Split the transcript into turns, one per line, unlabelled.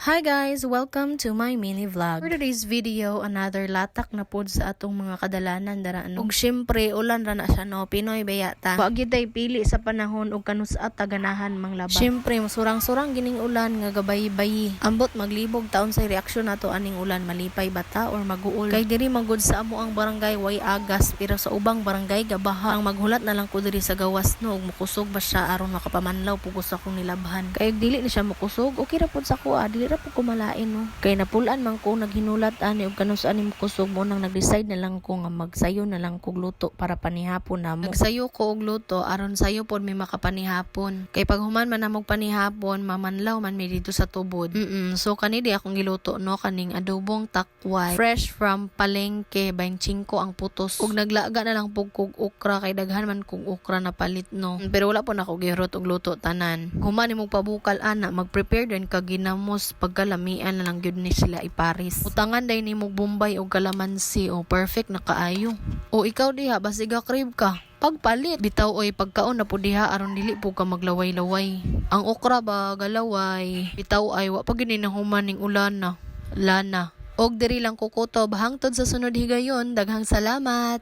Hi guys! Welcome to my mini vlog. For today's video, another latak na pod sa atong mga kadalanan daraan. Ug syempre, ulan ra na siya no, Pinoy bayata. Wa gyud tay pili sa panahon ug kanus-at taganahan manglaba. Syempre, surang-surang gining ulan nga gabay-bayi. Ambot maglibog taon sa reaksyon nato aning ulan, malipay bata or maguol. Kay diri magud sa amo ang barangay way agas, pero sa ubang barangay gabaha. Ang maghulat na lang ko diri sa gawas no ug mukusog ba siya aron makapamanlaw pugos akong nilabhan. Kay dili ni siya mukusog, okay ra pod sa kuha, dili ra po kumalain no. Kay napulan man ko naghinulat ani ug kanus ani kusog mo nang nag-decide na lang ko nga magsayo na lang kog luto para panihapon namo. Nagsayo ko og luto aron sayo pod may makapanihapon. Kay pag human man namog panihapon, mamanlaw man mi dito sa tubod. So kani di akong giluto no, kaning adobong takway. Fresh from palengke, 25 ang putos. Ug naglaga na lang pug kog okra kay daghan man kog okra na palit no. Pero wala po na ko gihurot og luto tanan. Human nimog pabukal ana, mag-prepare din kag ginamos pagkalamian na lang gyud ni sila iparis. Utangan day nimo bombay o kalamansi o perfect na kaayo. O ikaw diha basiga crave ka, pagpalit bitaw oy pagkaon na po diha aron dili po ka maglaway-laway. Ang okra ba galaway, bitaw ay wa pa gyud ni human ning ulan na lana. Og diri lang kukutob hangtod sa sunod higayon. Daghang salamat.